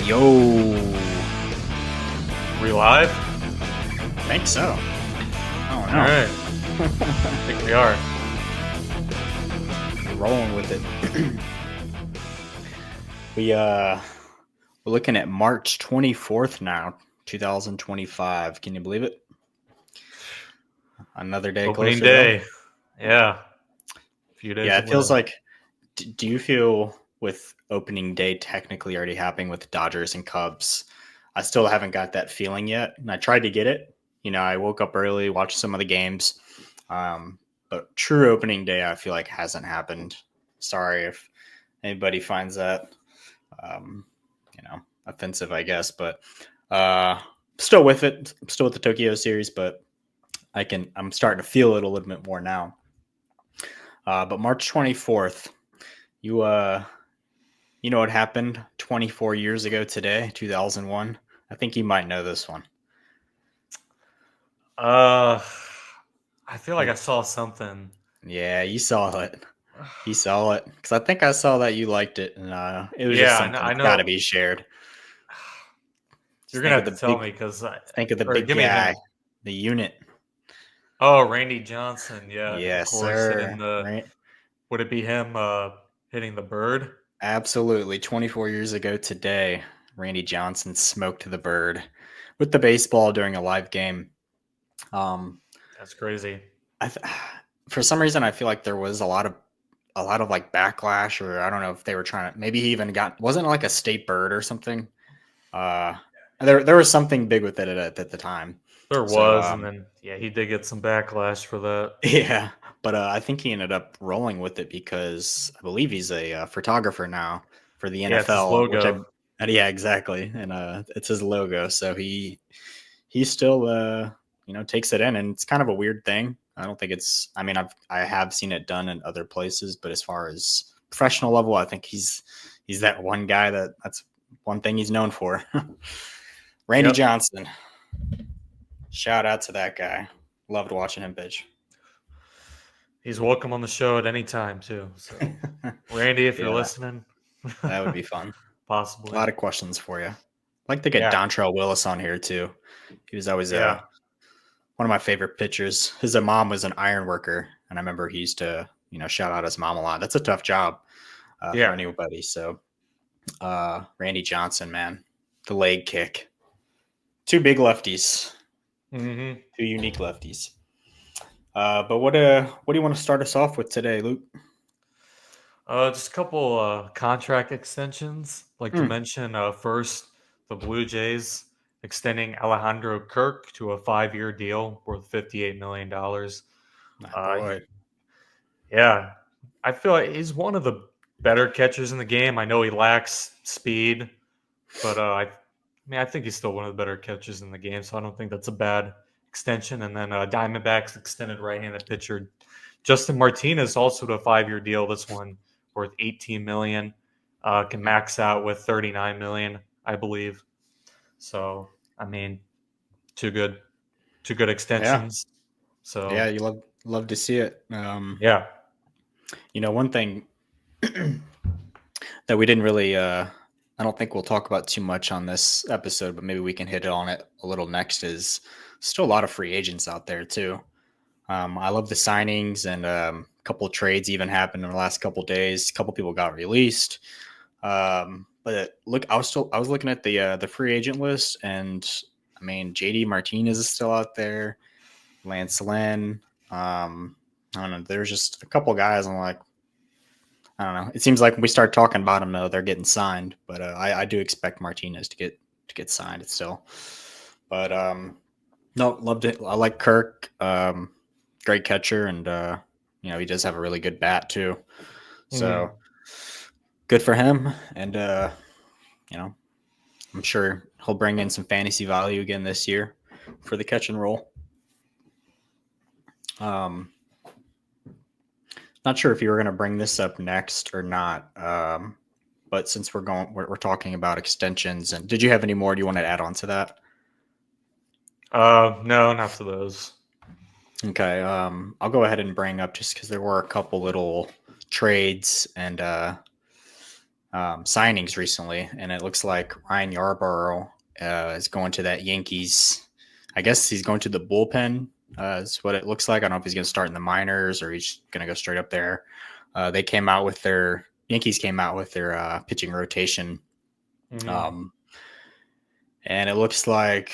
Yo, We live? I think so. I don't All know. right. I think we are. We're rolling with it. We're looking at March 24th now, 2025. Can you believe it? Another day Opening closer though. day. Yeah. A few days Yeah, it feels away. like do you feel with opening day technically already happening with the Dodgers and Cubs? I still haven't got that feeling yet, and I tried to get it. I woke up early, watched some of the games. But true opening day, I feel like hasn't happened. Sorry if anybody finds that, um, offensive, I guess. But still with it. I'm still with the Tokyo series, but I'm starting to feel it a little bit more now. But March 24th, you know what happened 24 years ago today, 2001. I think you might know this one. I feel like I saw something. Yeah, you saw it. You saw it because I think I saw that you liked it, and it was just Yeah, something I that's got to know. be shared. You're Just gonna have to tell me because, think of the or big give me a guy, hint. the unit. Oh, Randy Johnson. Yeah, of Yes, course. Hitting sir. the. Right. Would it be him? Hitting the bird? Absolutely. 24 years ago today, Randy Johnson smoked the bird with the baseball during a live game. Um, That's crazy. I th- for some reason, I feel like there was a lot of like backlash, or I don't know if they were trying to. Maybe he even wasn't it like a state bird or something. Uh, there was something big with it at the time. There So was, and then he did get some backlash for that. yeah, but I think he ended up rolling with it because I believe he's a photographer now for the Yeah, it's his NFL, which logo. yeah, exactly, and it's his logo. So he still takes it in, and it's kind of a weird thing. I don't think it's. I mean, I have seen it done in other places, but as far as professional level, I think he's that one guy that's one thing he's known for. Randy Yep. Johnson. Shout out to that guy. Loved watching him pitch. He's welcome on the show at any time too. So, Randy, if you're Yeah, listening, that would be fun. A possibly. lot of questions for you. I'd like to get Yeah, Dontrell Willis on here too. He was always yeah. one of my favorite pitchers. His mom was an iron worker, and I remember he used to shout out his mom a lot. That's a tough job for Yeah. anybody. So Randy Johnson, man, the leg kick. Two big lefties, hmm two unique lefties. But what do you want to start us off with today, Luke? Just a couple contract extensions. Like to Hmm. mention first, the Blue Jays extending Alejandro Kirk to a 5-year deal worth $58 million. My Uh, boy. yeah, I feel like he's one of the better catchers in the game. I know he lacks speed, but I think he's still one of the better catchers in the game. So I don't think that's a bad extension. And then Diamondbacks extended right-handed pitcher Justin Martinez also to a 5-year deal. This one worth $18 million. Can max out with $39 million, I believe. So I mean, two good Yeah, extensions. yeah, So you love to see it. yeah, One thing that we didn't really I don't think we'll talk about too much on this episode, but maybe we can hit on it a little next is still a lot of free agents out there too. I love the signings, and a couple of trades even happened in the last couple of days. A couple people got released. But look, I was looking at the free agent list, and I mean JD Martinez is still out there, Lance Lynn. I don't know. There's just a couple guys. I'm like, I don't know. It seems like when we start talking about them, though, they're getting signed. But I do expect Martinez to get signed still. But no, loved it. I like Kirk. Great catcher, and he does have a really good bat too. Mhm. So good for him. And I'm sure he'll bring in some fantasy value again this year for the catch and roll. Um, Not sure if you were going to bring this up next or not. But since we're talking about extensions, and did you have any more? Do you want to add on to that? No, not for those. Okay. I'll go ahead and bring up just because there were a couple little trades and signings recently, and it looks like Ryan Yarborough is going to that Yankees. I guess he's going to the bullpen. Is what it looks like. I don't know if he's going to start in the minors or he's going to go straight up there. They came out with their Yankees came out with their pitching rotation, Mm-hmm. um, and it looks like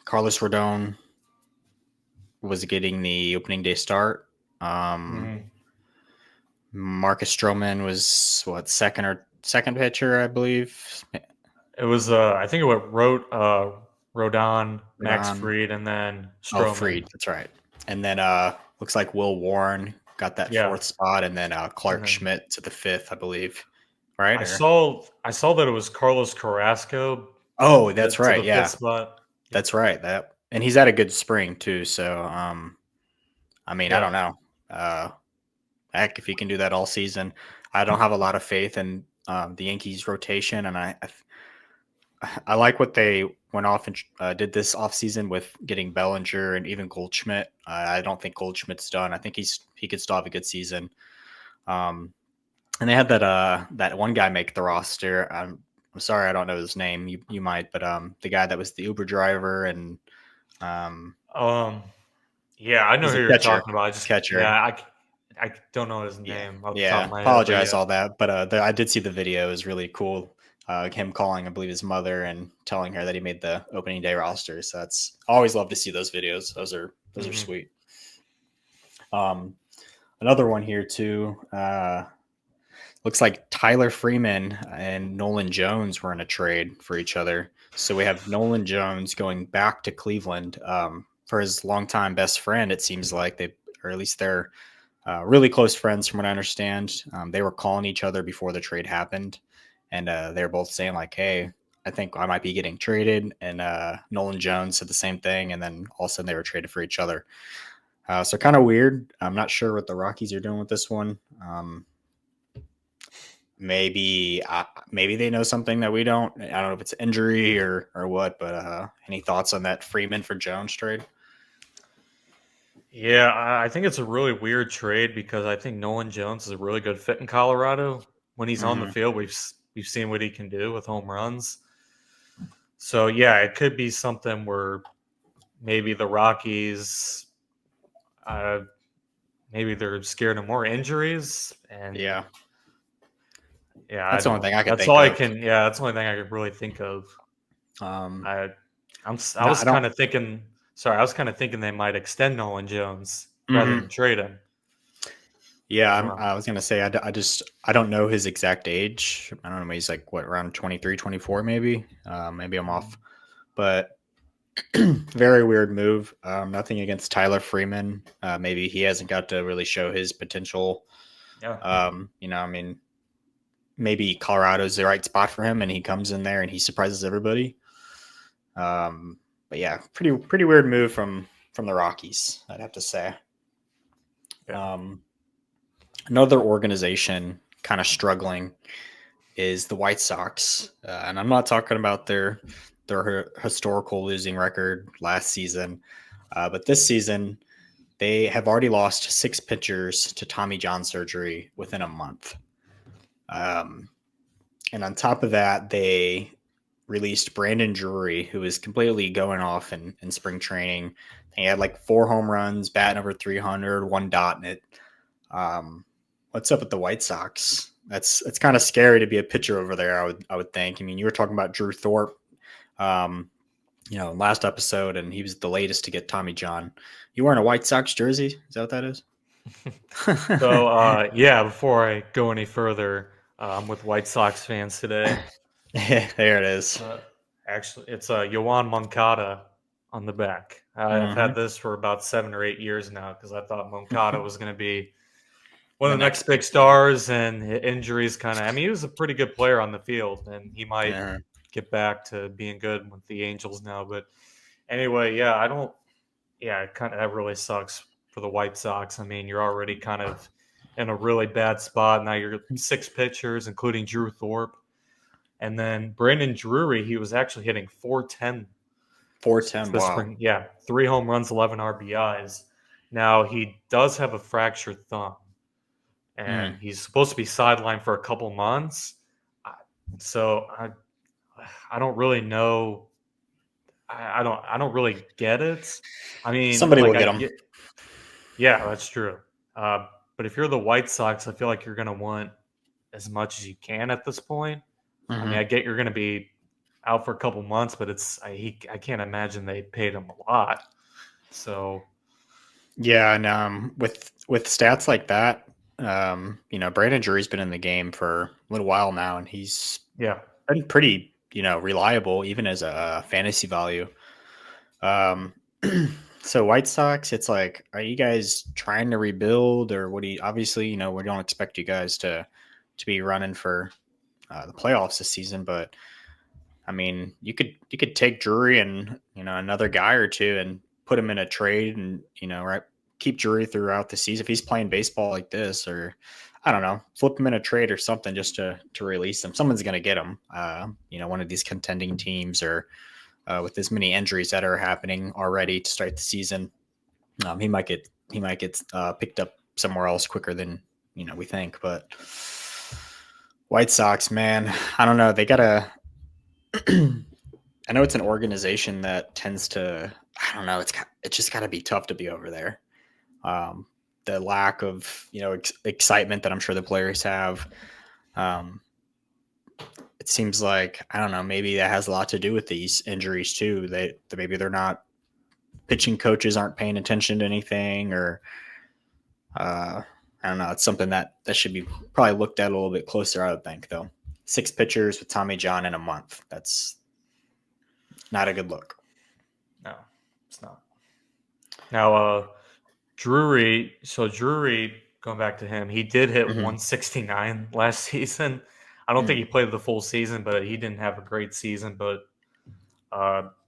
Carlos Rodon was getting the opening day start. Um, Mm-hmm. Marcus Stroman was what second pitcher, I believe. It was I think it wrote Rodon, Max Rodon. Fried, and then Oh, Stroman. Freed, that's right. And then looks like Will Warren got that Yeah, fourth spot, and then and Clark then Schmidt to the fifth, I believe. Right? I Or saw I saw that it was Carlos Carrasco oh, that's to right. the fifth Yeah, spot. Yeah, that's right. That and he's had a good spring too. So I mean, I yeah. don't know. Heck, if he can do that all season, I don't have a lot of faith in the Yankees rotation, and I like what they went off and did this offseason with getting Bellinger and even Goldschmidt. I don't think Goldschmidt's done. I think he could still have a good season. Um, and they had that one guy make the roster. I'm sorry, I don't know his name. You might, but the guy that was the Uber driver and um, Um, yeah, I know he's who a you're catcher. talking about. I just Catcher. I don't know his Yeah, name off the top yeah. of my head, but Apologize yeah. all that, but I did see the video. It was really cool. Him calling, I believe, his mother and telling her that he made the opening day roster. So that's I always love to see those videos. Those are Hmm. sweet. Um, Another one here too. Looks like Tyler Freeman and Nolan Jones were in a trade for each other. So we have Nolan Jones going back to Cleveland for his longtime best friend. It seems like they, or at least they're really close friends, from what I understand. They were calling each other before the trade happened, and they were both saying like, "Hey, I think I might be getting traded." And Nolan Jones said the same thing, and then all of a sudden they were traded for each other. So kind of weird. I'm not sure what the Rockies are doing with this one. Maybe they know something that we don't. I don't know if it's injury or what. But any thoughts on that Freeman for Jones trade? Yeah, I think it's a really weird trade because I think Nolan Jones is a really good fit in Colorado. When he's on the Mm-hmm. field, we've seen what he can do with home runs. So yeah, it could be something where maybe the Rockies, uh, maybe they're scared of more injuries, and Yeah, yeah, I that's the don't only thing know. I could That's think all I of. can. Yeah, that's the only thing I could really think of. Um, I I no, was I don't. kind of thinking. Sorry, I was kind of thinking they might extend Nolan Jones rather than Mhm. trade him. Yeah, So, I was gonna say I don't know his exact age. I don't know. He's like what around 23, 24 maybe. Maybe I'm off, but very weird move. Nothing against Tyler Freeman. Maybe he hasn't got to really show his potential. yeah. I mean, maybe Colorado's the right spot for him, and he comes in there and he surprises everybody. Um, but yeah, pretty weird move from the Rockies, I'd have to say. Yeah. Um, Another organization kind of struggling is the White Sox, and I'm not talking about their historical losing record last season, but this season they have already lost six pitchers to Tommy John surgery within a month. Um, and on top of that, they released Brandon Drury, who is completely going off in spring training. He had like 4 home runs, batting over 300, one dot in it. Um, what's up with the White Sox? That's it's kind of scary to be a pitcher over there. I would think. I mean, you were talking about Drew Thorpe, um, last episode, and he was the latest to get Tommy John. You wearing a White Sox jersey? Is that what that is? So yeah, before I go any further, I'm with White Sox fans today. Yeah, there it It's is. actually it's Yoan Moncada on the back. I've Mm-hmm. had this for about 7 or 8 years now because I thought Moncada was going to be one The of the next next big big. stars, and injuries kind of. I mean, he was a pretty good player on the field, and he might Yeah. get back to being good with the Angels now. But anyway, yeah, I don't. Yeah, it kind of that really sucks for the White Sox. I mean, you're already kind of in a really bad spot now. You're six pitchers, including Drew Thorpe, and then Brandon Drury. He was actually hitting 410 410. this Wow. spring. Yeah, 3 home runs, 11 RBIs. Now he does have a fractured thumb, and Mm. he's supposed to be sidelined for a couple months. So I don't really know. I don't really get it. I mean, Somebody will like get I him. get. Yeah, that's true. But if you're the White Sox, I feel like you're gonna want as much as you can at this point. I mean, I Hmm. get you're gonna be out for a couple months, but I can't imagine they paid him a lot. So Yeah, and with stats like that, Brandon Drury's been in the game for a little while now, and he's yeah, been pretty, reliable even as a fantasy value. Um, so White Sox, it's like, are you guys trying to rebuild, or what do you? Obviously, we don't expect you guys to be running for the playoffs this season, but I mean, you could take Drury and another guy or two and put him in a trade, and right, keep Drury throughout the season if he's playing baseball like this, or I don't know, flip him in a trade or something just to release him. Someone's gonna get him. One of these contending teams, or with as many injuries that are happening already to start the season, he might get picked up somewhere else quicker than we think. But White Sox, man, I don't know. They gotta. I know it's an organization that tends to. I don't know. It's just got to be tough to be over there. Um, the lack of excitement that I'm sure the players have. Um, it seems like I don't know. Maybe that has a lot to do with these injuries too. Maybe they're not pitching coaches aren't paying attention to anything, or I don't know. It's something that should be probably looked at a little bit closer. I would think though. 6 pitchers with Tommy John in a month. That's not a good look. no, it's not. Now, Drury. So Drury, going back to him, he did hit Mm-hmm. 169 last season. I don't think Mm. he played the full season, but he didn't have a great season. But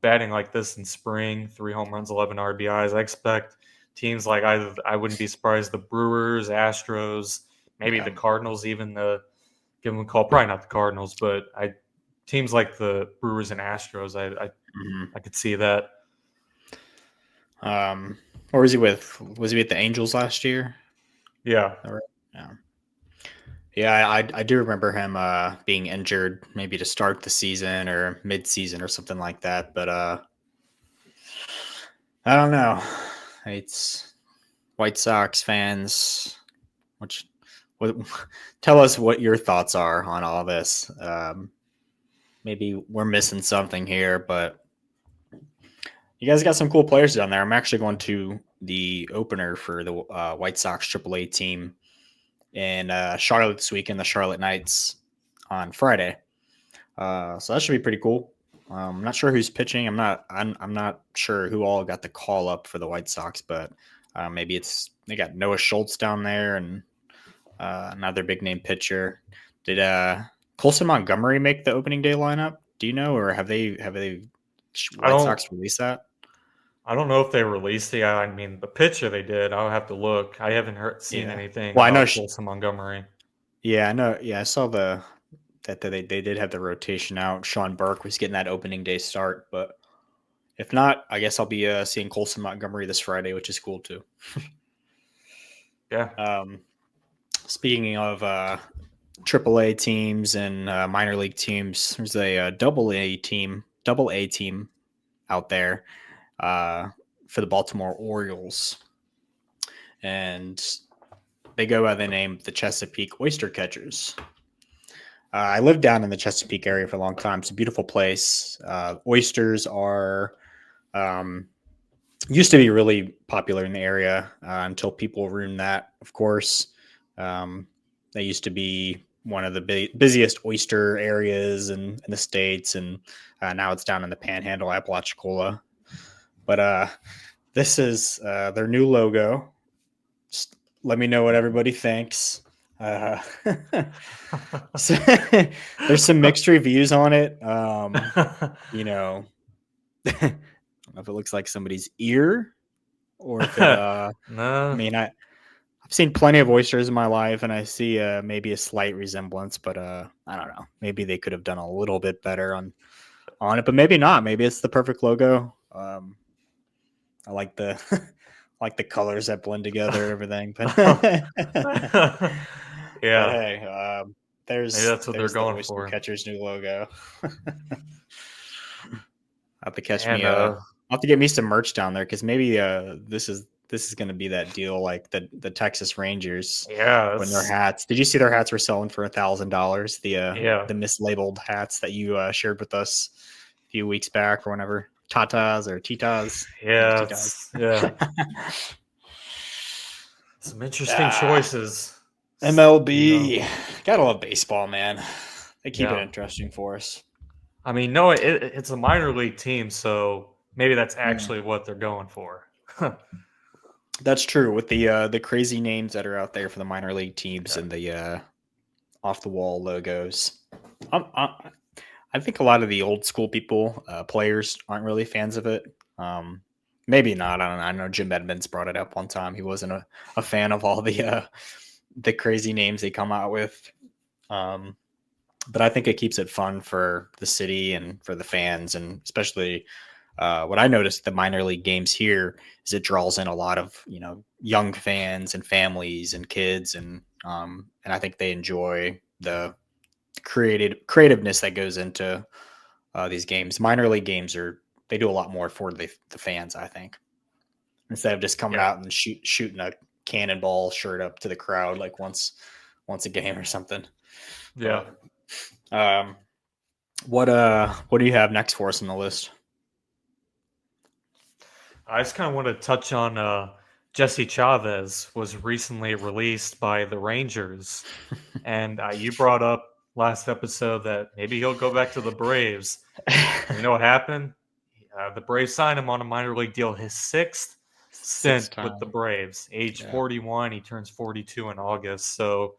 batting like this in spring, 3 home runs, 11 RBIs. I expect teams like I wouldn't be surprised the Brewers, Astros, maybe the Yeah. Cardinals even to give them a call. Probably not the Cardinals, but I teams like the Brewers and Astros, Mm-hmm. I could see that. Um, or was he with? Was he with the Angels last year? Yeah, All right. Yeah. Yeah, I do remember him being injured, maybe to start the season or mid-season or something like that. But I don't know. It's White Sox fans. Which, what, tell us what your thoughts are on all this. Maybe we're missing something here, but you guys got some cool players down there. I'm actually going to the opener for the White Sox AAA team in Charlotte this weekend, the Charlotte Knights on Friday. So that should be pretty cool. I'm not sure who's pitching. I'm not sure who all got the call up for the White Sox, but maybe they got Noah Schultz down there and another big name pitcher. Did Colson Montgomery make the opening day lineup? Do you know, or have they I White don't Sox released that? I don't know if they released the. I mean, the pitcher they did. I'll have to look. I haven't seen Yeah. anything Well, I know. about Colson Montgomery. Yeah, I know. Yeah, I saw that they did have the rotation out. Sean Burke was getting that opening day start, but if not, I guess I'll be seeing Colson Montgomery this Friday, which is cool too. Yeah, Um, Speaking of AAA teams and minor league teams, there's a, double A team out there uh, for the Baltimore Orioles, and they go by the name the Chesapeake Oyster Catchers. I lived down in the Chesapeake area for a long time. It's a beautiful place. Oysters are um, used to be really popular in the area until people ruined that. Of course, they used to be one of the busiest oyster areas in the states, and now it's down in the Panhandle, Apalachicola. But this is their new logo. Just let me know what everybody thinks. Uh, so, there's some mixed reviews on it. You know, I don't know if it looks like somebody's ear or if it. I no. mean, I've seen plenty of oysters in my life, and I see maybe a slight resemblance, but I don't know. Maybe they could have done a little bit better on it, but maybe not. Maybe it's the perfect logo. I like the like the colors that blend together, everything. But but Yeah. hey, Maybe that's what they're there's the going oyster for. catcher's new logo. Have to catch And me. I'll have to get me some merch down there because maybe this is going to be that deal like the Texas Rangers yeah, when their it's hats. Did you see their hats were selling for $1,000? yeah, The mislabeled hats that you shared with us a few weeks back or whenever. Tatas or Titas. I think yeah, it's yeah. Titas. Some interesting ah, choices. You know, MLB. Gotta love baseball, man. They keep it yeah. interesting for us. I mean, no, it's a minor league team, so maybe that's Mm. actually what they're going for. That's true with the crazy names that are out there for the minor league teams Yeah, and the off the wall logos. I think a lot of the old school people, players, aren't really fans of it. Maybe not. I don't know. I know Jim Edmonds brought it up one time. He wasn't a fan of all the crazy names they come out with. Um, but I think it keeps it fun for the city and for the fans, and especially what I noticed the minor league games here is it draws in a lot of young fans and families and kids, and I think they enjoy the creativeness that goes into these games. Minor league games they do a lot more for the fans. I think instead of just coming yeah, out and shooting a cannonball shirt up to the crowd like once a game or something. yeah. But um, what do you have next for us on the list? I just kind of want to touch on Jesse Chavez was recently released by the Rangers, and you brought up last episode that maybe he'll go back to the Braves. And you know what happened? The Braves signed him on a minor league deal, his sixth Sixth stint with the time. Braves. Age Yeah. 41, he turns 42 in August. So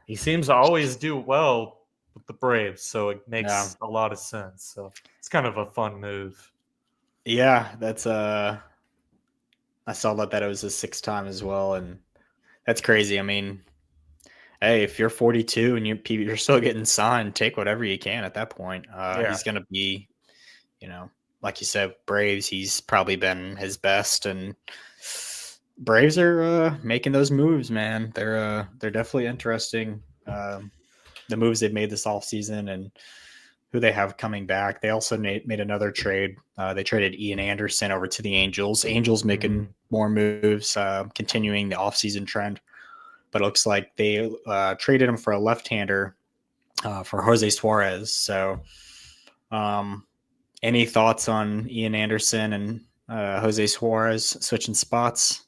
he seems to always do well with the Braves. So it Yeah. makes a lot of sense. So it's kind of a fun move. Yeah, that's I saw that it was his sixth time as well, and that's crazy. I mean, hey, if you're 42 and you're still getting signed, take whatever you can at that point. Yeah. He's gonna be, you know, like you said, Braves. He's probably been his best, and Braves are making those moves, man. They're definitely interesting. The moves they've made this offseason and who they have coming back. They also made another trade. They traded Ian Anderson over to the Angels. Angels making Mhm. more moves, continuing the offseason trend. But it looks like they traded him for a left-hander for Jose Suarez. So, um, any thoughts on Ian Anderson and Jose Suarez switching spots?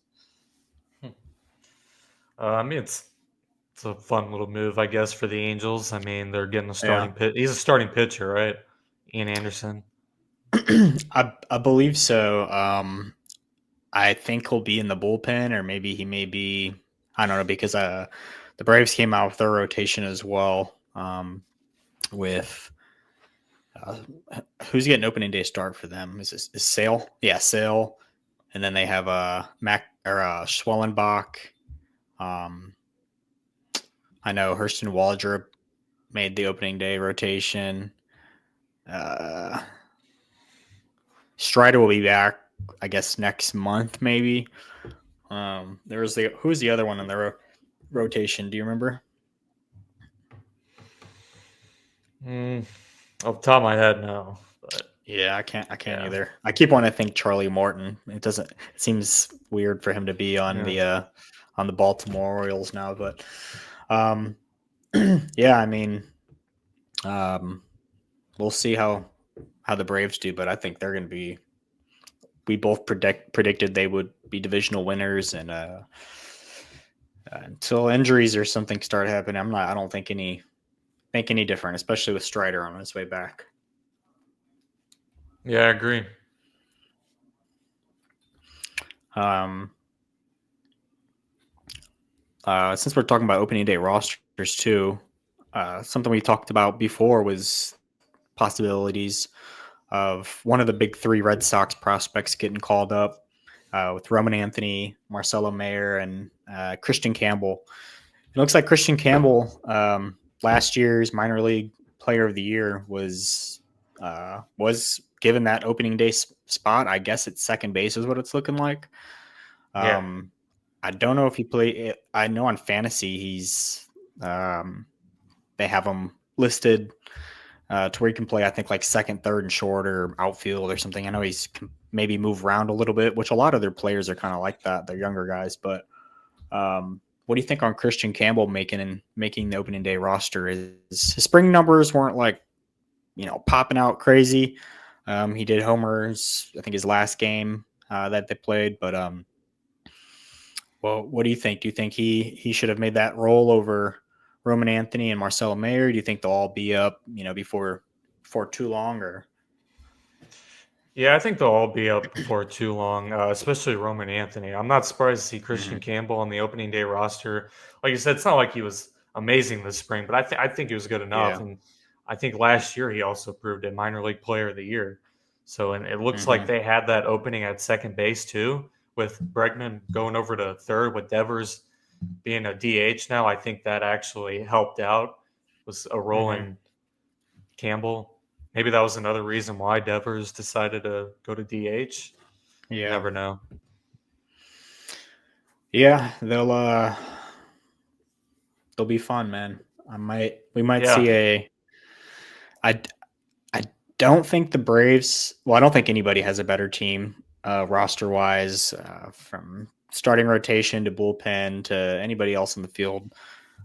I mean, it's a fun little move, I guess, for the Angels. I mean, they're getting a Yeah, starting pit. He's a starting pitcher, right? Ian Anderson. I believe so. I think he'll be in the bullpen, or maybe he may be. I don't know because the Braves came out with their rotation as well. With uh, who's getting opening day start for them? Is Sale? Yeah, Sale, and then they have Mac or Schwellenbach. Um, I know Hurston Waldrop made the opening day rotation. Uh, Strider will be back, I guess, next month maybe. There was who's the other one in the rotation? Do you remember? Mm, off the top of my head, no. But Yeah, I can't yeah, either. I keep wanting to think Charlie Morton. It seems weird for him to be yeah, on the Baltimore Orioles now, but um yeah, I mean, um we'll see how the Braves do, but I think they're going to be we both predicted they would be divisional winners, and until injuries or something start happening, I don't think any different, especially with Strider on his way back. yeah. I agree. Um since we're talking about opening day rosters too, something we talked about before was possibilities of one of the big three Red Sox prospects getting called up with Roman Anthony, Marcelo Mayer, and Christian Campbell. It looks like Christian Campbell, last year's minor league player of the year, was given that opening day spot. I guess it's second base is what it's looking like. Yeah, I don't know if he played. I know on fantasy um, they have him listed to where he can play, I think, like second, third, and short or outfield or something. I know he's maybe move around a little bit, which a lot of their players are kind of like that. They're younger guys, but what do you think on Christian Campbell making the opening day roster? His spring numbers weren't like popping out crazy. He did homers, I think, his last game that they played, but well, what do you think? Do you think he should have made that roll over Roman Anthony and Marcelo Mayer? Do you think they'll all be up, before too long? Or Yeah, I think they'll all be up before too long, especially Roman Anthony. I'm not surprised to see Christian Mhm. Campbell on the opening day roster. Like you said, it's not like he was amazing this spring, but I think he was good enough. Yeah. And I think last year he also proved it minor league player of the year. So, and it looks like Hmm. they had that opening at second base too, with Bregman going over to third, with Devers being a DH now. I think that actually helped out, was a role Hmm. in Campbell. Maybe that was another reason why Devers decided to go to DH. You Yeah. never know. Yeah, they'll be fun, man. We might Yeah. see I I don't think the Braves, well, I don't think anybody has a better team roster wise, from starting rotation to bullpen to anybody else in the field.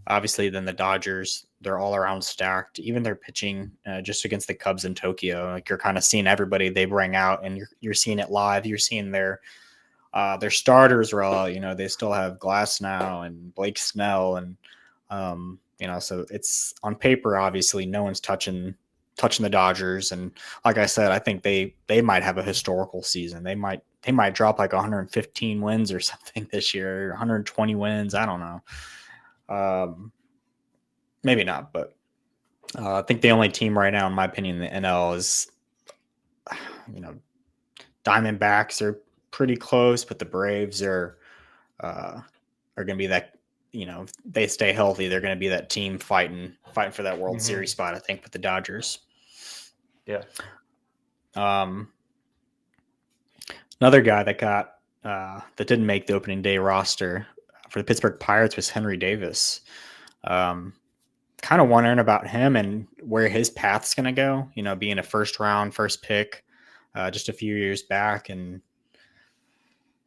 Obviously, than the Dodgers. They're all around stacked. Even their pitching, just against the Cubs in Tokyo, like you're kind of seeing everybody they bring out, and you're seeing it live. You're seeing their starters are all, they still have Glass now and Blake Snell, and so it's on paper. Obviously, no one's touching the Dodgers, and like I said, I think they might have a historical season. They might drop like 115 wins or something this year, 120 wins. I don't know. Maybe not, but I think the only team right now, in my opinion, in the NL is, you know, Diamondbacks are pretty close, but the Braves are going to be that. If they stay healthy, they're going to be that team fighting for that World Hmm. Series spot. I think with the Dodgers. Yeah. Um, Another guy that didn't make the opening day roster for the Pittsburgh Pirates was Henry Davis. Um, Kind of wondering about him and where his path's going to go. Being a first pick just a few years back, and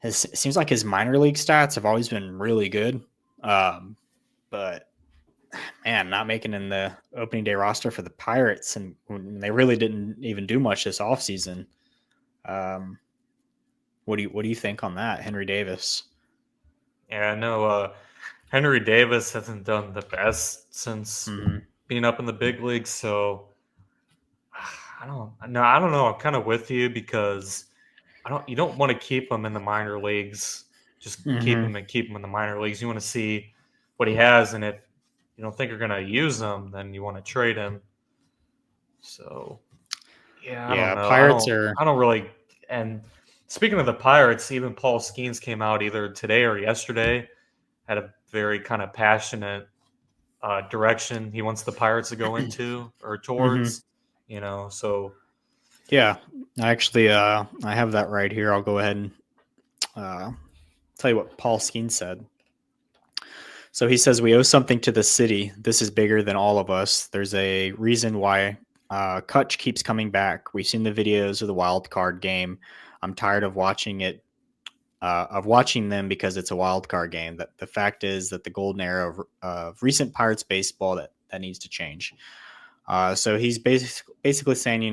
it seems like his minor league stats have always been really good. But man, not making in the opening day roster for the Pirates, and when they really didn't even do much this offseason. Um, what do you think on that, Henry Davis? Yeah, no, Henry Davis hasn't done the best since Mm-hmm. being up in the big leagues, so I don't know. I'm kind of with you because you don't want to keep him in the minor leagues. Just Mm-hmm. keep him in the minor leagues. You want to see what he has, and if you don't think you're going to use him, then you want to trade him. So yeah, I don't Yeah, know. Pirates are. I don't really. And speaking of the Pirates, even Paul Skenes came out either today or yesterday, had a very kind of passionate direction he wants the Pirates to go into or Mm-hmm. towards. So Yeah, I have that right here. I'll go ahead and uh, tell you what Paul Skeen said. So he says, "We owe something to the city. This is bigger than all of us. There's a reason why Kutch keeps coming back. We've seen the videos of the wild card game. I'm tired of watching them because it's a wild card game. That the fact is that the golden era of recent Pirates baseball that needs to change." So he's basically saying,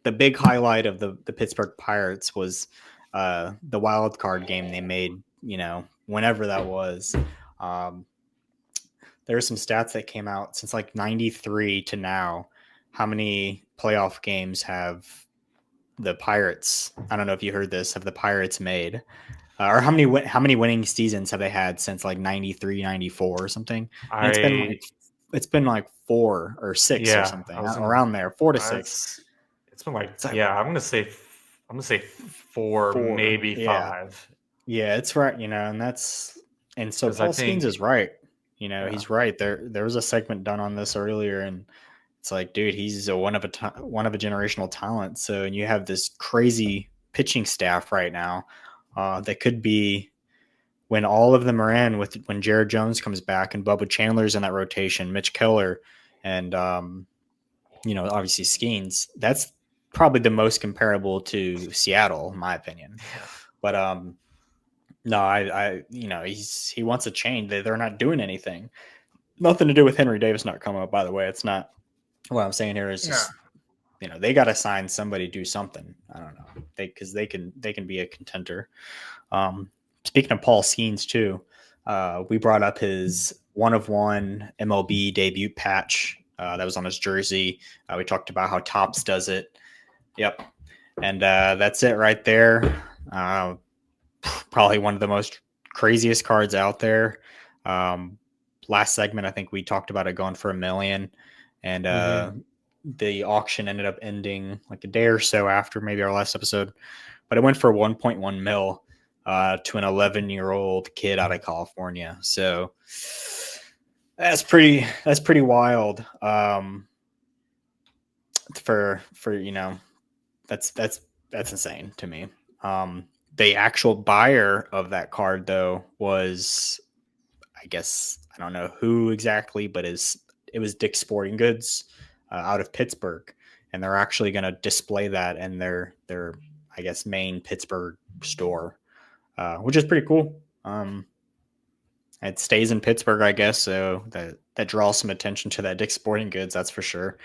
the big highlight of the Pittsburgh Pirates was the wild card game they made, whenever that was. Um, there are some stats that came out since like 93 to now. How many playoff games have the Pirates? I don't know if you heard this. Have the Pirates made? Or how many winning seasons have they had since like 93, 94 or something? And I it's been like 4 or 6 or yeah, I something was gonna. around there, 4 to 6. It's been like It's like yeah. I'm gonna say four, 4. maybe Yeah. five, Yeah, it's right, and so because I Paul Skeens think is right. yeah. He's right. There was a segment done on this earlier, and it's like, dude, he's one of a generational talent. So, and you have this crazy pitching staff right now that could be when all of them are in, when Jared Jones comes back and Bubba Chandler's in that rotation, Mitch Keller, and obviously Skenes, that's probably the most comparable to Seattle, in my opinion. Yeah. But no, he wants a change. They're not doing anything. Nothing to do with Henry Davis not coming up, by the way. It's not what I'm saying here is Nah. just they got to sign somebody, do something. I don't know, because they can be a contender. Speaking of Paul Skenes too, we brought up his 1-of-1 MLB debut patch that was on his jersey. We talked about how Topps does it. Yep, and that's it right there. Probably one of the most craziest cards out there. Last segment, I think we talked about it going for $1 million, and the auction ended up ending like a day or so after maybe our last episode, but it went for 1.1 mil to an 11-year-old kid out of California. So that's pretty wild. For that's insane to me. The actual buyer of that card though was, I guess, I don't know who exactly, but it was Dick's Sporting Goods out of Pittsburgh, and they're actually going to display that in their I guess main Pittsburgh store, which is pretty cool. It stays in Pittsburgh, I guess, so that draws some attention to that Dick's Sporting Goods, that's for sure.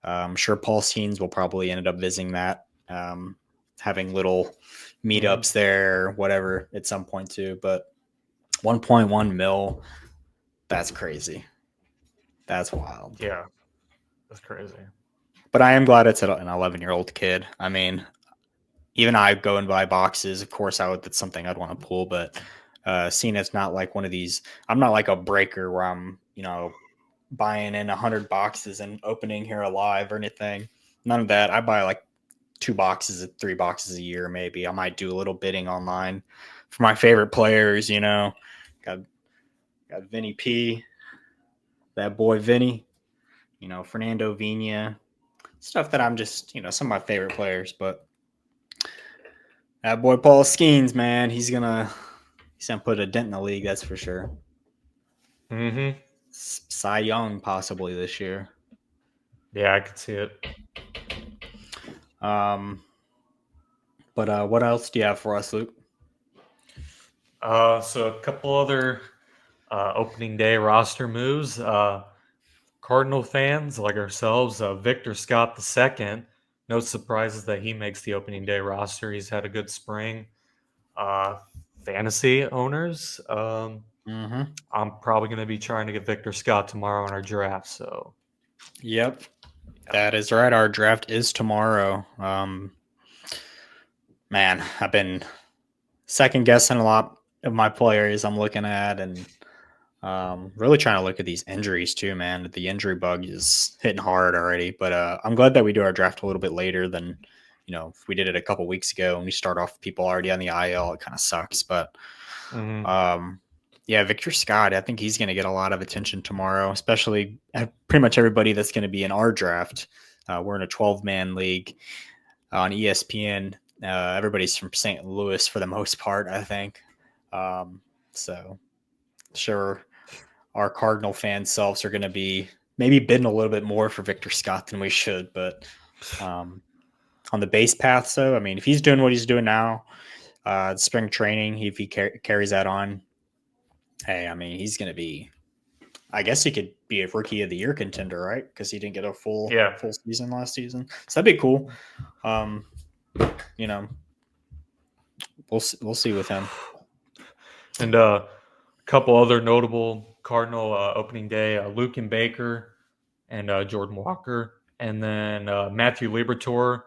I'm sure Paul Skenes will probably end up visiting that, having little meetups there, whatever, at some point too. But 1.1 mil, that's crazy. That's wild. Yeah, that's crazy. But I am glad it's an 11-year-old kid. I mean, even I go and buy boxes. Of course, that's something I'd want to pull. But seeing it's not like one of these, I'm not like a breaker where I'm, buying in 100 boxes and opening here alive or anything. None of that. I buy like 2 boxes, 3 boxes a year, maybe. I might do a little bidding online for my favorite players. Got Vinny P, that boy Vinny. Fernando Vina, stuff that I'm just, some of my favorite players. But that boy Paul Skenes, man, he's gonna put a dent in the league, that's for sure. Cy Young possibly this year. Yeah, I could see it. But what else do you have for us, Luke? So a couple other opening day roster moves. Cardinal fans like ourselves, Victor Scott II. No surprises that he makes the opening day roster. He's had a good spring. Fantasy owners, I'm probably going to be trying to get Victor Scott tomorrow in our draft. So, yep, that is right. Our draft is tomorrow. Man, I've been second guessing a lot of my players I'm looking at, and really trying to look at these injuries too, man. The injury bug is hitting hard already, but I'm glad that we do our draft a little bit later than, if we did it a couple weeks ago and we start off with people already on the IL, it kind of sucks. But yeah, Victor Scott, I think he's going to get a lot of attention tomorrow, especially pretty much everybody that's going to be in our draft. We're in a 12-man league on ESPN. Everybody's from St. Louis for the most part, I think. So sure, our Cardinal fan selves are going to be maybe bidding a little bit more for Victor Scott than we should. But on the base path, so, I mean, if he's doing what he's doing now, spring training, if he carries that on, hey, I mean, he's going to be, I guess he could be a rookie of the year contender, right? Because he didn't get a full season last season. So that'd be cool. We'll see with him. And a couple other notable Cardinal opening day, Luke and Baker and Jordan Walker. And then Matthew Liberatore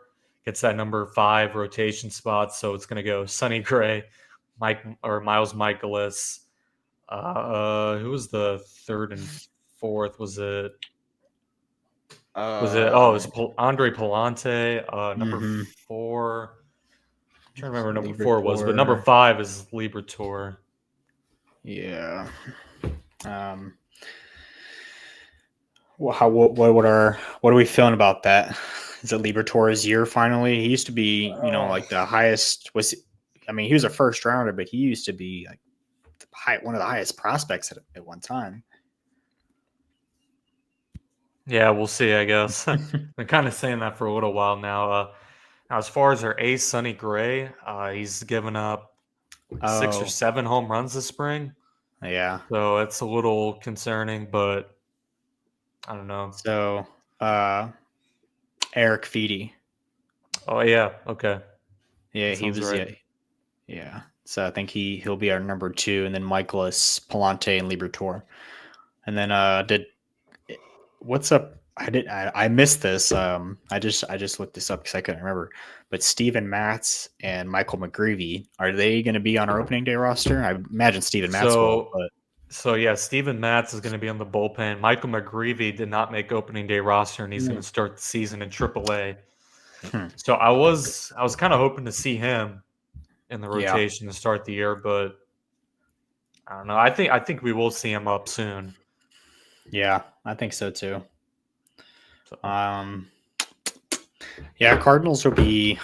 gets that number 5 rotation spot. So it's going to go Sonny Gray, Miles Michaelis. Who was the 3rd and 4th? Was it? It was Andre Palante. Number 4. I'm trying to remember what number 4 was, but number 5 is Liberatore. Yeah. What are we feeling about that? Is it Liberatore's year finally? He used to be, like the highest. He was a first rounder, but he used to be like one of the highest prospects at one time. Yeah, we'll see. I guess been kind of saying that for a little while now. Now, as far as our ace, Sonny Gray, he's given up like 6 or 7 home runs this spring, Yeah. so it's a little concerning. But I don't know. So Eric Feedy. Oh yeah, okay, Yeah, that he sounds was right. yeah. So I think he'll be our number 2, and then Michaelis, Palante, and Liberatore. And then what's up? I missed this. I just looked this up because I couldn't remember. But Steven Matz and Michael McGreevy, are they going to be on our opening day roster? I imagine Steven Matz will, So, but so yeah, Steven Matz is going to be on the bullpen. Michael McGreevy did not make opening day roster, and he's going Hmm. to start the season in AAA. Hmm. So I was kind of hoping to see him in the Yeah, rotation to start the year, but I don't know. I think we will see him up soon. yeah, I think so too. So Um, yeah, Cardinals will be.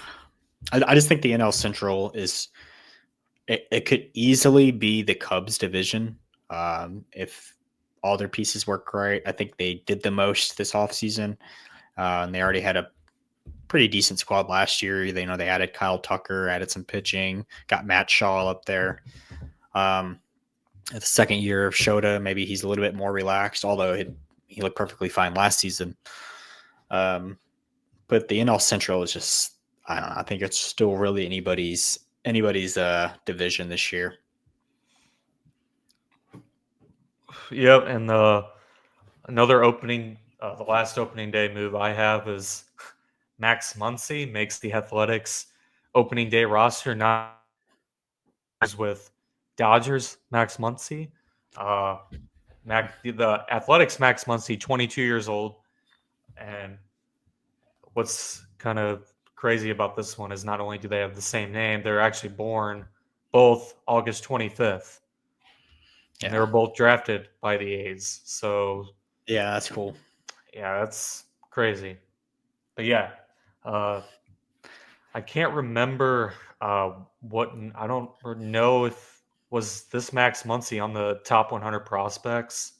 I just think the NL Central is. It could easily be the Cubs division if all their pieces work right. I think they did the most this offseason, and they already had a pretty decent squad last year. They added Kyle Tucker, added some pitching, got Matt Shaw up there. Um, the second year of Shota, maybe he's a little bit more relaxed, although he looked perfectly fine last season. But the NL Central is just, I don't know. I think it's still really anybody's division this year. yep, and another the last opening day move I have is Max Muncy makes the Athletics opening day roster. Not with Dodgers Max Muncy. Uh, the Athletics Max Muncy, 22 years old, and what's kind of crazy about this one is not only do they have the same name, they're actually born both August 25th, and they Yeah, were both drafted by the A's. So yeah, that's cool. yeah, that's crazy. But yeah, uh, I can't remember what I don't know if was this Max Muncy on the top 100 prospects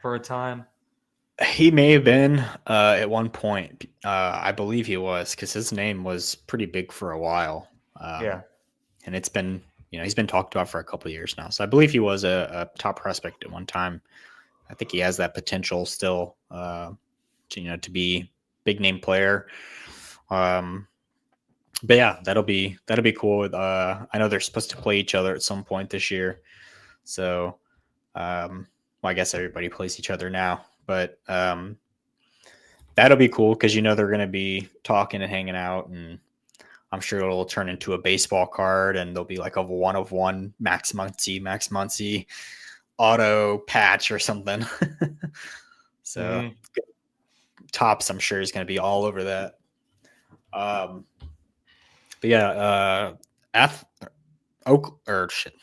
for a time. He may have been at one point. I believe he was because his name was pretty big for a while, Yeah. and it's been he's been talked about for a couple of years now. So I believe he was a top prospect at one time. I think he has that potential still, to be big name player. Um, but yeah, that'll be cool. I know they're supposed to play each other at some point this year, so well, I guess everybody plays each other now, but that'll be cool because they're going to be talking and hanging out, and I'm sure it'll turn into a baseball card, and there'll be like a 1 of 1 Max Muncy auto patch or something. So Hmm. Tops, I'm sure, is going to be all over that. Um, but yeah, F Oak or shit.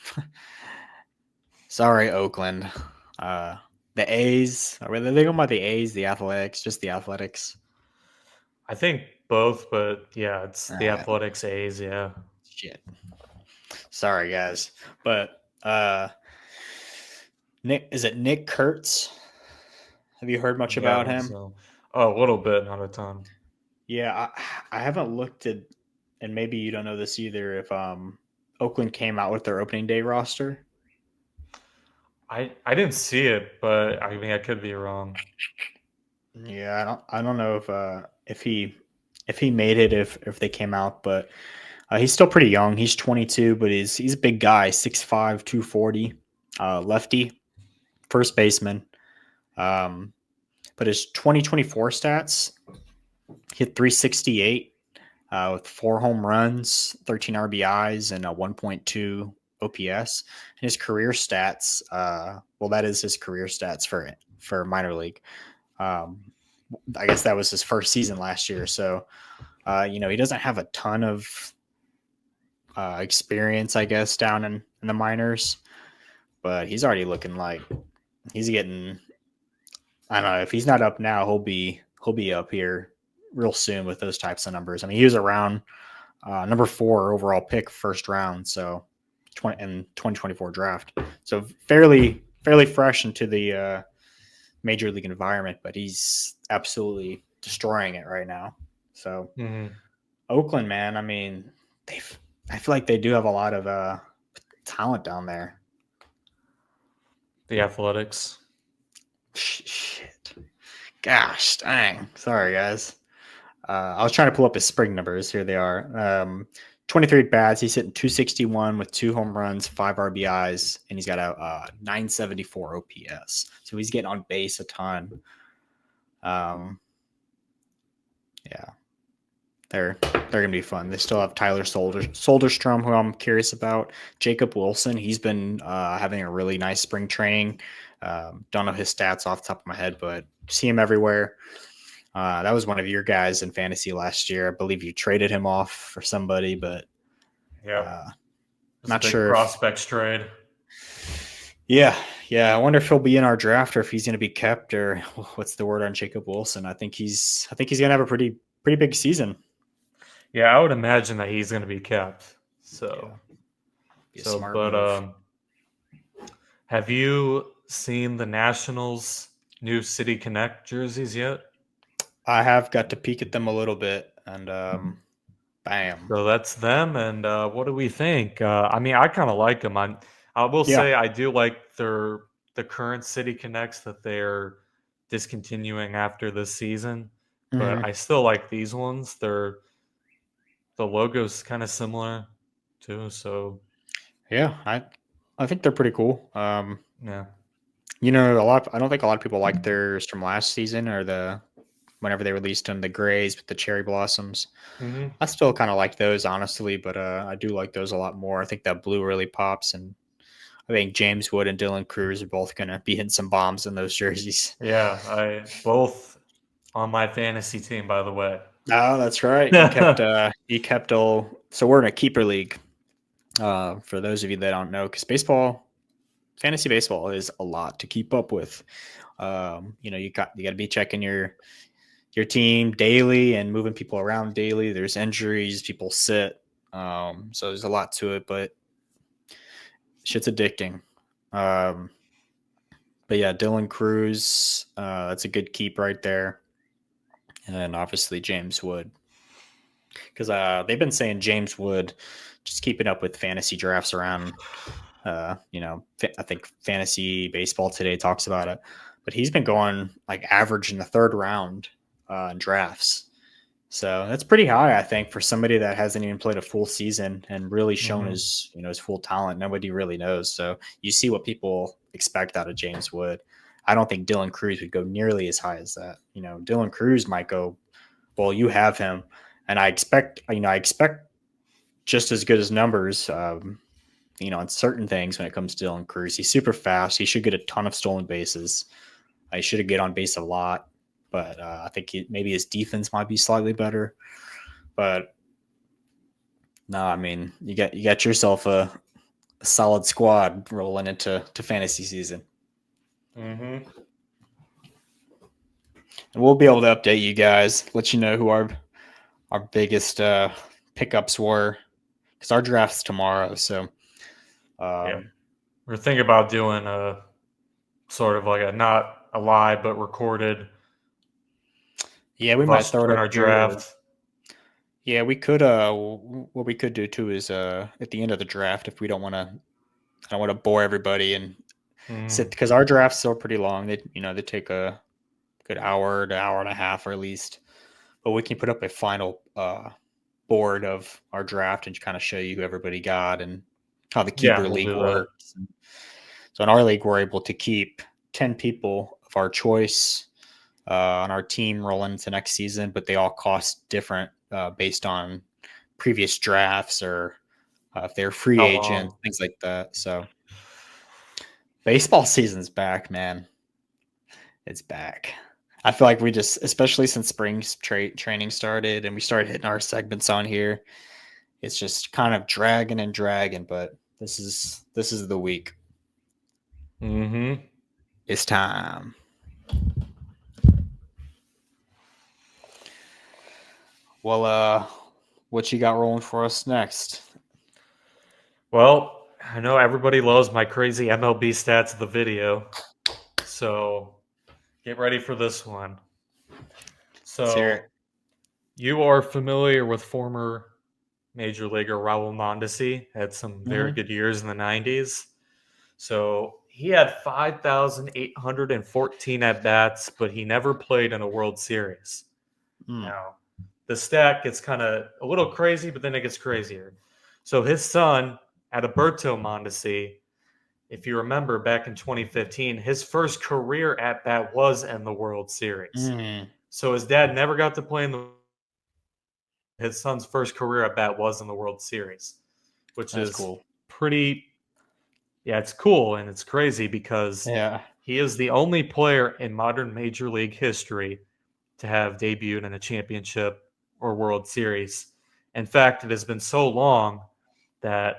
Sorry, Oakland. Uh, the A's. Are they going by the A's, the Athletics, just the Athletics? I think both, but yeah, it's the Uh, Athletics A's. Yeah. shit. Sorry, guys. But Nick, is it Nick Kurtz? Have you heard much Yeah, I about think him? so. Oh, a little bit, not a ton. Yeah, I haven't looked at, and maybe you don't know this either. If Oakland came out with their opening day roster. I didn't see it, but I mean I could be wrong. Yeah, I don't know if he made it if they came out, but he's still pretty young. He's 22, but he's a big guy, 6'5", 240, lefty, first baseman. Um, but his 2024 stats hit 368 with 4 home runs, 13 RBIs, and a 1.2 OPS. And his career stats, well, that is his career stats for minor league. Um, I guess that was his first season last year, so he doesn't have a ton of experience, I guess, down in the minors, but he's already looking like he's getting. I don't know if he's not up now, he'll be up here real soon with those types of numbers. I mean, he was around number 4 overall pick, first round, so in 2024 draft. So fairly fresh into the major league environment, but he's absolutely destroying it right now. So Oakland, man, I mean, I feel like they do have a lot of talent down there. The Athletics. Shit. Gosh, dang. Sorry, guys. I was trying to pull up his spring numbers. Here they are. 23 at bats. He's hitting 261 with 2 home runs, 5 RBIs, and he's got a 974 OPS. So he's getting on base a ton. Yeah, they're gonna be fun. They still have Tyler Soderstrom, who I'm curious about. Jacob Wilson. He's been having a really nice spring training. Don't know his stats off the top of my head, but see him everywhere. That was one of your guys in fantasy last year. I believe you traded him off for somebody, but not sure. Prospects trade. Yeah. I wonder if he'll be in our draft or if he's going to be kept, or what's the word on Jacob Wilson? I think he's going to have a pretty big season. Yeah, I would imagine that he's going to be kept. So, have you seen the Nationals' new City Connect jerseys yet? I have got to peek at them a little bit, and bam. So that's them. And what do we think? I mean, I kind of like them. I will say I do like the current City Connects that they're discontinuing after this season, but I still like these ones. The logo's kind of similar too. So yeah, I think they're pretty cool. Yeah. You know, I don't think a lot of people like theirs from last season or whenever they released them, the grays with the cherry blossoms. I still kind of like those, honestly, but I do like those a lot more. I think that blue really pops, and I think James Wood and Dylan Cruz are both going to be hitting some bombs in those jerseys. Yeah, both on my fantasy team, by the way. Oh, that's right. He kept all. So we're in a keeper league. For those of you that don't know, because fantasy baseball is a lot to keep up with. You got to be checking your team daily and moving people around daily. There's injuries, people sit. So there's a lot to it, but shit's addicting. But yeah, Dylan Cruz, that's a good keep right there. And then obviously James Wood. Because they've been saying James Wood, just keeping up with fantasy drafts around, I think Fantasy Baseball Today talks about it. But he's been going like average in the 3rd round in drafts. So that's pretty high, I think, for somebody that hasn't even played a full season and really shown his full talent. Nobody really knows. So you see what people expect out of James Wood. I don't think Dylan Cruz would go nearly as high as that. Dylan Cruz might go, well, you have him, and I expect just as good as numbers. On certain things when it comes to Dylan Cruz, he's super fast. He should get a ton of stolen bases. He should get on base a lot. But I think maybe his defense might be slightly better. But no, I mean, you got yourself a solid squad rolling into fantasy season. And we'll be able to update you guys, let you know who our biggest pickups were, because our draft's tomorrow. So we're thinking about doing a sort of like a not a live but recorded. Yeah, we might throw it in up our here. draft. Yeah, we could. What we could do too is at the end of the draft, if we don't want to, I don't want to bore everybody and sit, because our draft's still pretty long. They take a good hour to hour and a half or at least. But we can put up a final board of our draft and kind of show you who everybody got and how the keeper league works. So in our league, we're able to keep 10 people of our choice on our team rolling into next season, but they all cost different based on previous drafts or if they're free agents, things like that. So baseball season's back, man. It's back. I feel like we just, especially since spring training started and we started hitting our segments on here, it's just kind of dragging, but this is the week. It's time. Well, what you got rolling for us next? Well, I know everybody loves my crazy MLB stats of the video, so get ready for this one. Let's hear it. So you are familiar with former major leaguer Raul Mondesi, had some very Mm-hmm. good years in the 90s. So he had 5,814 at bats, but he never played in a World Series. Mm. Now, the stat gets kind of a little crazy, but then it gets crazier. So his son, Adalberto Mondesi, if you remember back in 2015, his first career at bat was in the World Series. Mm. So his dad never got to play in the his son's first career at bat was in the World Series, which That's is cool. pretty yeah, it's cool and it's crazy because Yeah. he is the only player in modern major league history to have debuted in a championship or World Series. In fact, it has been so long that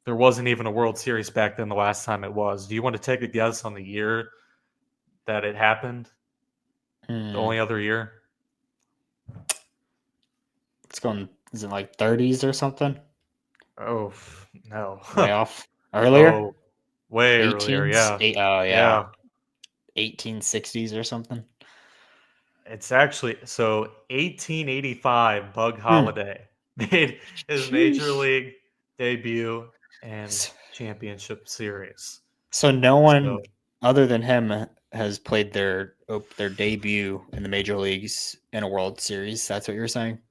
there wasn't even a World Series back then the last time it was. Do you want to take a guess on the year that it happened? The Mm. only other year? It's going. Is it like 30s or something? Oh, no. Way off. Earlier? Oh, way earlier. 18s? Yeah. Oh yeah. Yeah. 1860s or something. It's actually so 1885, Bug Hmm. Holiday made his major Sheesh. league debut and S- championship series. So no So, one other than him has played their debut in the major leagues in a World Series. That's what you're saying? Wow,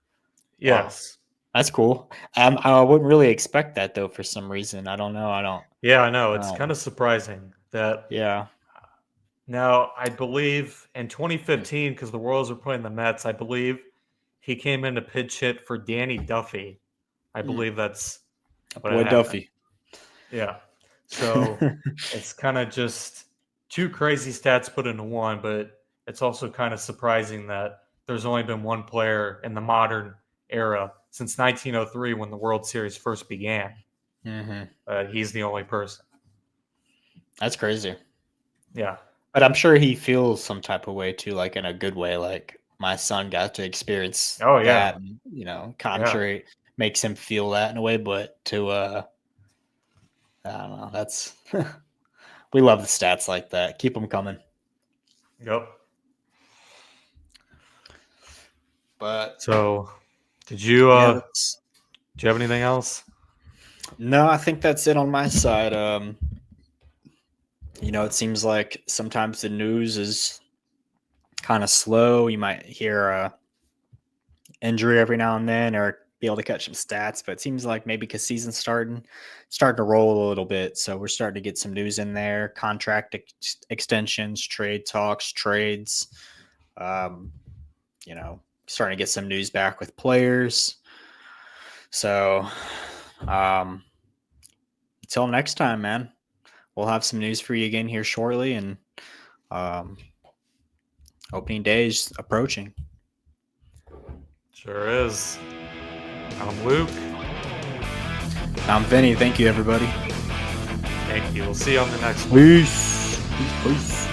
yes. that's cool. I wouldn't really expect that though for some reason. I don't know. I don't. Yeah, I know. It's kind Um, of surprising that yeah. now I believe in 2015, because the Royals were playing the Mets, I believe he came in to pitch hit for Danny Duffy. I Hmm. believe that's what had Boy happened. Duffy. Yeah. So it's kind of just two crazy stats put into one, but it's also kind of surprising that there's only been one player in the modern era since 1903 when the World Series first began. Hmm. He's the only person. That's crazy. Yeah. But I'm sure he feels some type of way too, like in a good way. Like my son got to experience Oh, yeah. that, and I'm Yeah. sure it makes him feel that in a way. But I don't know. That's we love the stats like that. Keep them coming. Yep. But So did you yeah, uh do you have anything else? no, I think that's it on my side. It seems like sometimes the news is kind of slow. You might hear a injury every now and then, or be able to catch some stats. But it seems like maybe because season's starting to roll a little bit, so we're starting to get some news in there: contract extensions, trade talks, trades. Um, starting to get some news back with players. So, um, until next time, man, we'll have some news for you again here shortly, and um, opening day is approaching. Sure is. I'm Luke. I'm Vinny. Thank you, everybody. Thank you. We'll see you on the next one. Peace. Peace.